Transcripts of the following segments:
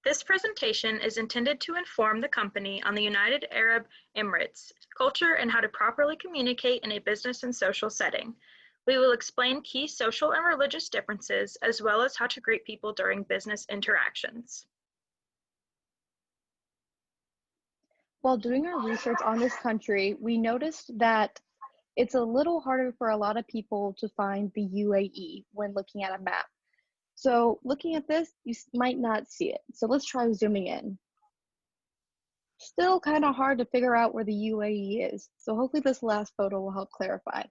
This presentation is intended to inform the company on the United Arab Emirates culture and how to properly communicate in a business and social setting. We will explain key social and religious differences, as well as how to greet people during business interactions. While doing our research on this country, we noticed that it's a little harder for a lot of people to find the UAE when looking at a map. So looking at this, you might not see it. So let's try zooming in. Still kind of hard to figure out where the UAE is. So hopefully this last photo will help clarify.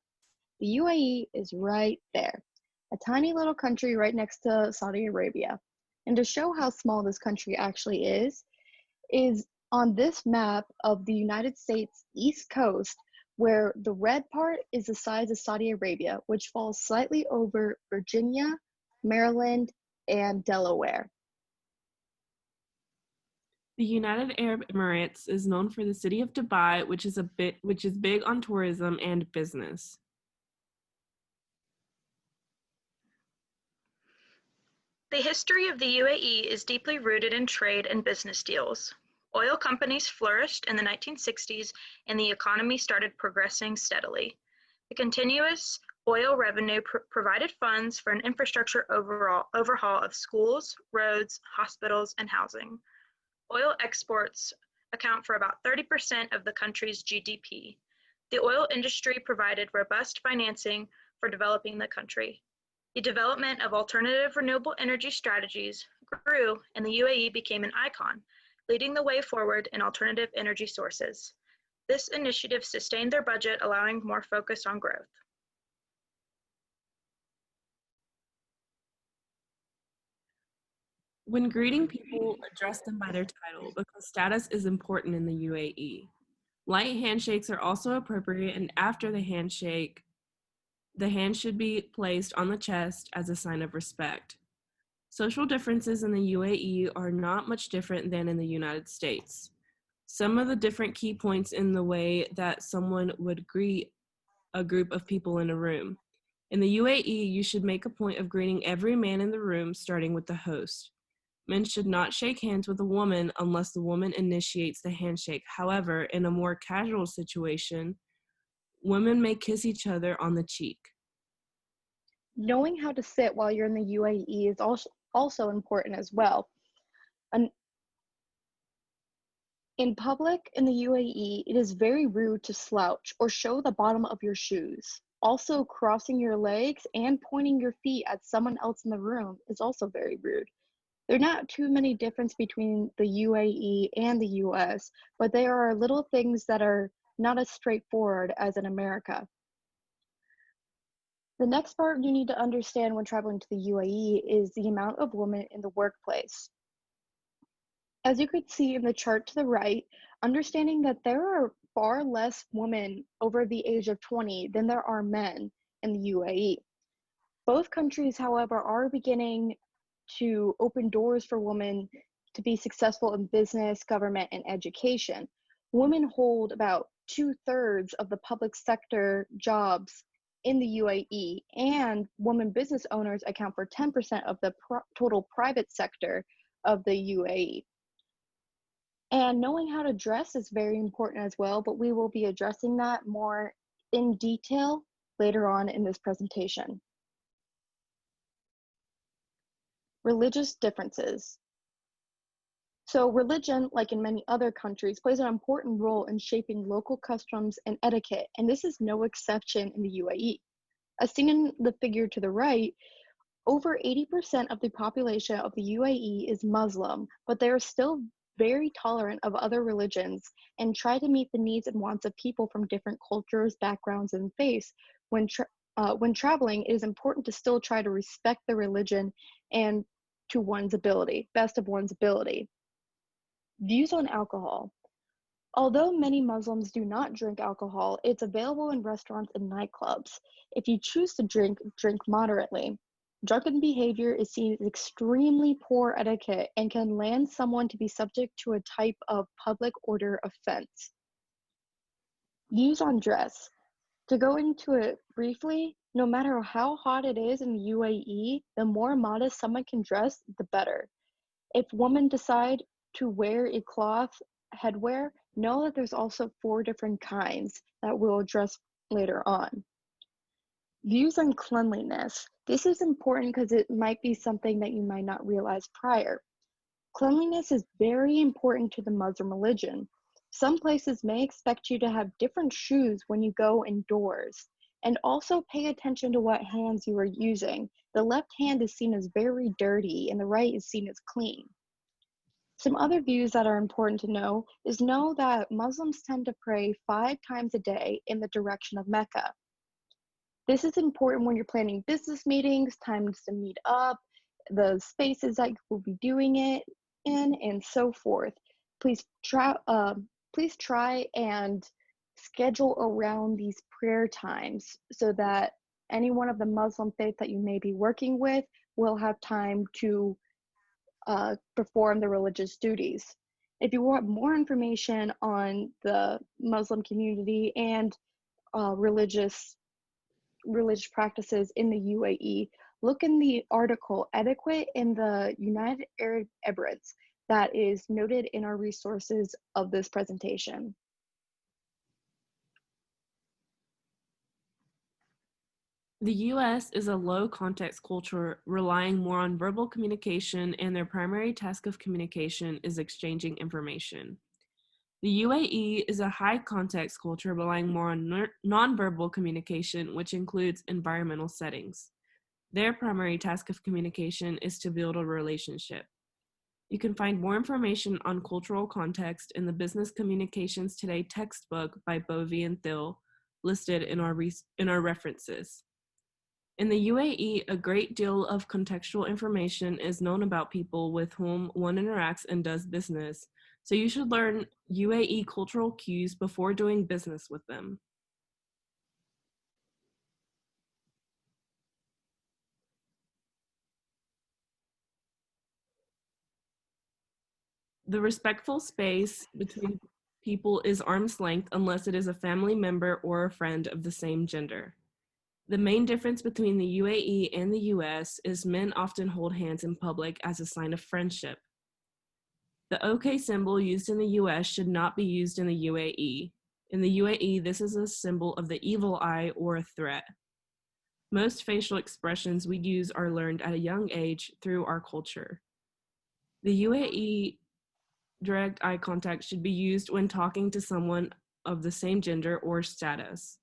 The UAE is right there, a tiny little country right next to Saudi Arabia. And to show how small this country actually is on this map of the United States East Coast, where the red part is the size of Saudi Arabia, which falls slightly over Virginia, Maryland, and Delaware. The United Arab Emirates is known for the city of Dubai, which is big on tourism and business. The history of the UAE is deeply rooted in trade and business deals. Oil companies flourished in the 1960s and the economy started progressing steadily. The continuous oil revenue provided funds for an infrastructure overhaul of schools, roads, hospitals, and housing. Oil exports account for about 30% of the country's GDP. The oil industry provided robust financing for developing the country. The development of alternative renewable energy strategies grew, and the UAE became an icon, leading the way forward in alternative energy sources. This initiative sustained their budget, allowing more focus on growth. When greeting people, address them by their title because status is important in the UAE. Light handshakes are also appropriate, and after the handshake, the hand should be placed on the chest as a sign of respect. Social differences in the UAE are not much different than in the United States. Some of the different key points in the way that someone would greet a group of people in a room. In the UAE, you should make a point of greeting every man in the room, starting with the host. Men should not shake hands with a woman unless the woman initiates the handshake. However, in a more casual situation, women may kiss each other on the cheek. Knowing how to sit while you're in the UAE is also important as well. In public in the UAE, it is very rude to slouch or show the bottom of your shoes. Also, crossing your legs and pointing your feet at someone else in the room is also very rude. There are not too many differences between the UAE and the US, but there are little things that are not as straightforward as in America. The next part you need to understand when traveling to the UAE is the amount of women in the workplace. As you could see in the chart to the right, understanding that there are far less women over the age of 20 than there are men in the UAE. Both countries, however, are beginning to open doors for women to be successful in business, government, and education. Women hold about 2/3 of the public sector jobs in the UAE, and women business owners account for 10% of the total private sector of the UAE. And knowing how to dress is very important as well, but we will be addressing that more in detail later on in this presentation. Religious differences. So religion, like in many other countries, plays an important role in shaping local customs and etiquette, and this is no exception in the UAE. As seen in the figure to the right, over 80% of the population of the UAE is Muslim, but they are still very tolerant of other religions and try to meet the needs and wants of people from different cultures, backgrounds, and faiths. When traveling, it is important to still try to respect the religion and to one's ability, best of one's ability. Views on alcohol. Although many Muslims do not drink alcohol, it's available in restaurants and nightclubs. If you choose to drink, drink moderately. Drunken behavior is seen as extremely poor etiquette and can land someone to be subject to a type of public order offense. Views on dress. To go into it briefly, no matter how hot it is in the UAE, the more modest someone can dress, the better. If women decide to wear a cloth headwear, know that there's also 4 different kinds that we'll address later on. Views on cleanliness. This is important because it might be something that you might not realize prior. Cleanliness is very important to the Muslim religion. Some places may expect you to have different shoes when you go indoors. And also pay attention to what hands you are using. The left hand is seen as very dirty and the right is seen as clean. Some other views that are important to know that Muslims tend to pray 5 times a day in the direction of Mecca. This is important when you're planning business meetings, times to meet up, the spaces that you will be doing it in, and so forth. Please try and schedule around these prayer times so that any one of the Muslim faith that you may be working with will have time to perform the religious duties. If you want more information on the Muslim community and religious practices in the UAE, look in the article Etiquette in the United Arab Emirates that is noted in our resources of this presentation. The US is a low context culture relying more on verbal communication, and their primary task of communication is exchanging information. The UAE is a high context culture relying more on nonverbal communication, which includes environmental settings. Their primary task of communication is to build a relationship. You can find more information on cultural context in the Business Communications Today textbook by Bovey and Thill, listed in our references. In the UAE, a great deal of contextual information is known about people with whom one interacts and does business, so you should learn UAE cultural cues before doing business with them. The respectful space between people is arm's length unless it is a family member or a friend of the same gender. The main difference between the UAE and the US is men often hold hands in public as a sign of friendship. The OK symbol used in the US should not be used in the UAE. In the UAE, this is a symbol of the evil eye or a threat. Most facial expressions we use are learned at a young age through our culture. The UAE direct eye contact should be used when talking to someone of the same gender or status.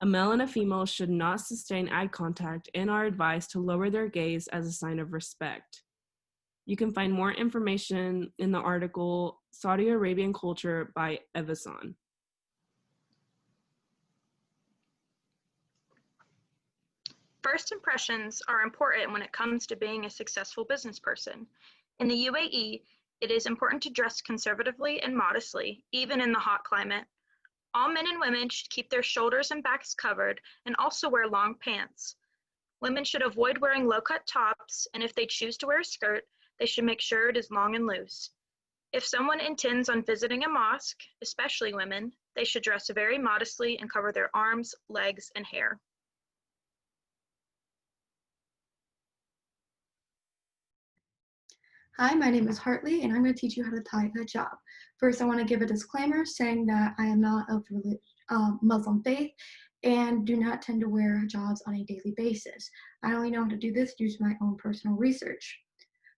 A male and a female should not sustain eye contact and are advised to lower their gaze as a sign of respect. You can find more information in the article Saudi Arabian Culture by Evason. First impressions are important when it comes to being a successful business person. In the UAE, it is important to dress conservatively and modestly, even in the hot climate. All men and women should keep their shoulders and backs covered and also wear long pants. Women should avoid wearing low-cut tops, and if they choose to wear a skirt, they should make sure it is long and loose. If someone intends on visiting a mosque, especially women, they should dress very modestly and cover their arms, legs, and hair. Hi, my name is Hartley, and I'm going to teach you how to tie a hijab. First, I want to give a disclaimer saying that I am not of Muslim faith and do not tend to wear hijabs on a daily basis. I only know how to do this due to my own personal research.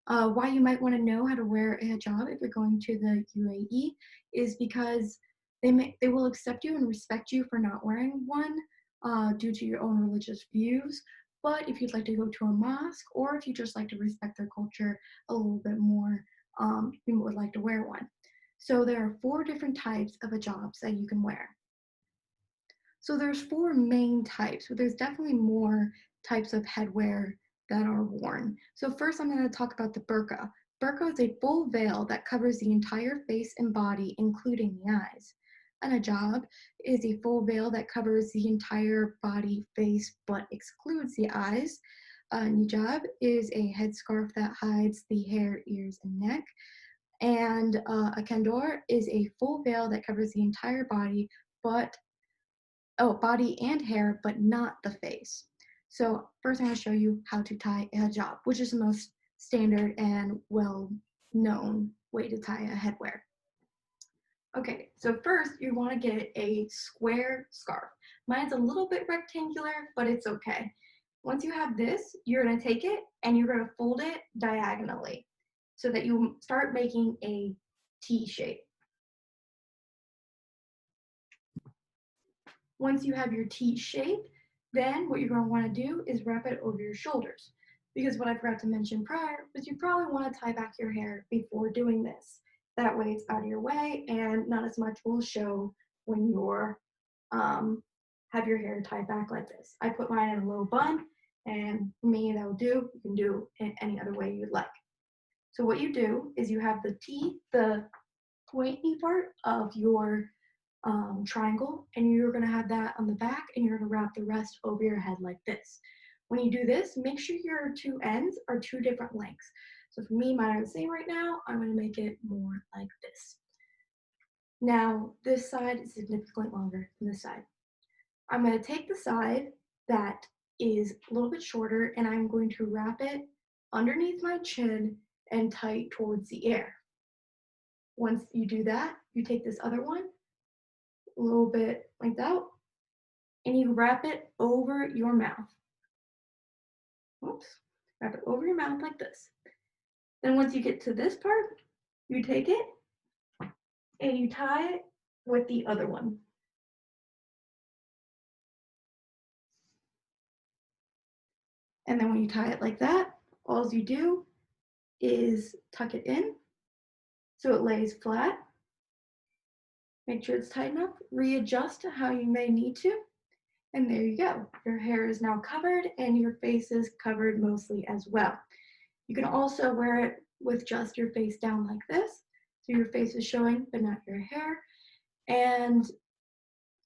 Why you might want to know how to wear a hijab if you're going to the UAE is because they will accept you and respect you for not wearing one due to your own religious views. But if you'd like to go to a mosque, or if you just like to respect their culture a little bit more, you would like to wear one. So there are 4 different types of hijabs that you can wear. So there's 4 main types, but there's definitely more types of headwear that are worn. So first I'm going to talk about the burqa. Burqa is a full veil that covers the entire face and body, including the eyes. An hijab is a full veil that covers the entire body, face, but excludes the eyes. A hijab is a headscarf that hides the hair, ears, and neck. And a kandor is a full veil that covers the entire body, body and hair, but not the face. So first I'm going to show you how to tie a hijab, which is the most standard and well known way to tie a headwear. Okay, so first you want to get a square scarf. Mine's a little bit rectangular, but it's okay. Once you have this, you're going to take it and you're going to fold it diagonally so that you start making a T shape. Once you have your T shape, then what you're going to want to do is wrap it over your shoulders. Because what I forgot to mention prior was you probably want to tie back your hair before doing this. That way it's out of your way and not as much will show when you're have your hair tied back like this. I put mine in a low bun, and for me that will do. You can do it any other way you'd like. So what you do is you have the T, the pointy part of your triangle, and you're going to have that on the back, and you're going to wrap the rest over your head like this. When you do this, make sure your two ends are two different lengths. So for me, mine are the same right now. I'm going to make it more like this. Now, this side is significantly longer than this side. I'm going to take the side that is a little bit shorter, and I'm going to wrap it underneath my chin and tight towards the air. Once you do that, you take this other one, a little bit length out, and you wrap it over your mouth. Oops, wrap it over your mouth like this. Then once you get to this part, you take it and you tie it with the other one. And then when you tie it like that, all you do is tuck it in so it lays flat. Make sure it's tight enough, readjust to how you may need to, and there you go. Your hair is now covered and your face is covered mostly as well. You can also wear it with just your face down like this, so your face is showing but not your hair. And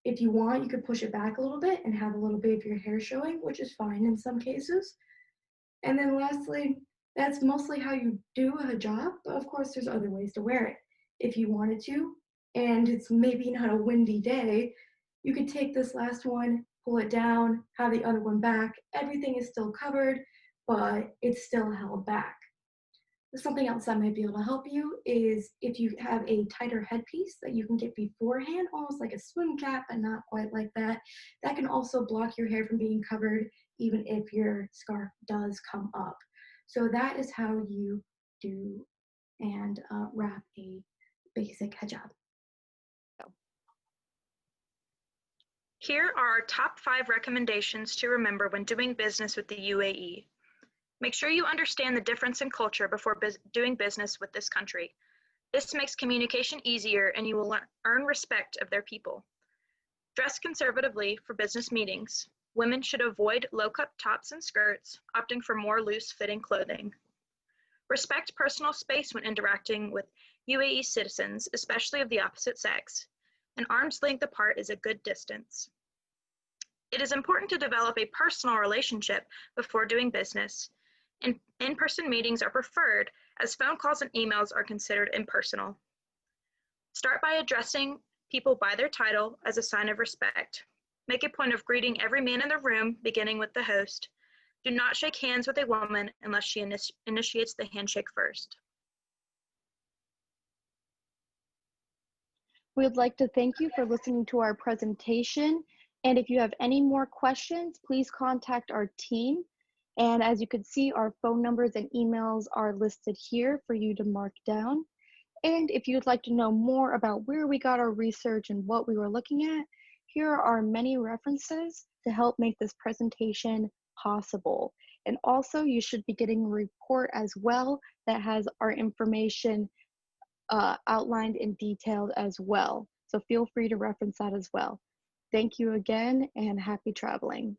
if you want, you could push it back a little bit and have a little bit of your hair showing, which is fine in some cases. And then lastly, that's mostly how you do a hijab, but of course there's other ways to wear it. If you wanted to, and it's maybe not a windy day, you could take this last one, pull it down, have the other one back. Everything is still covered, but it's still held back. Something else that might be able to help you is if you have a tighter headpiece that you can get beforehand, almost like a swim cap, but not quite like that. That can also block your hair from being covered, even if your scarf does come up. So that is how you do and wrap a basic hijab. Here are our top 5 recommendations to remember when doing business with the UAE. Make sure you understand the difference in culture before doing business with this country. This makes communication easier and you will earn respect of their people. Dress conservatively for business meetings. Women should avoid low-cut tops and skirts, opting for more loose-fitting clothing. Respect personal space when interacting with UAE citizens, especially of the opposite sex. An arm's length apart is a good distance. It is important to develop a personal relationship before doing business. In-person meetings are preferred, as phone calls and emails are considered impersonal. Start by addressing people by their title as a sign of respect. Make a point of greeting every man in the room, beginning with the host. Do not shake hands with a woman unless she initiates the handshake first. We would like to thank you for listening to our presentation. And if you have any more questions, please contact our team. And as you can see, our phone numbers and emails are listed here for you to mark down. And if you'd like to know more about where we got our research and what we were looking at, here are many references to help make this presentation possible. And also, you should be getting a report as well that has our information outlined and detailed as well. So feel free to reference that as well. Thank you again and happy traveling.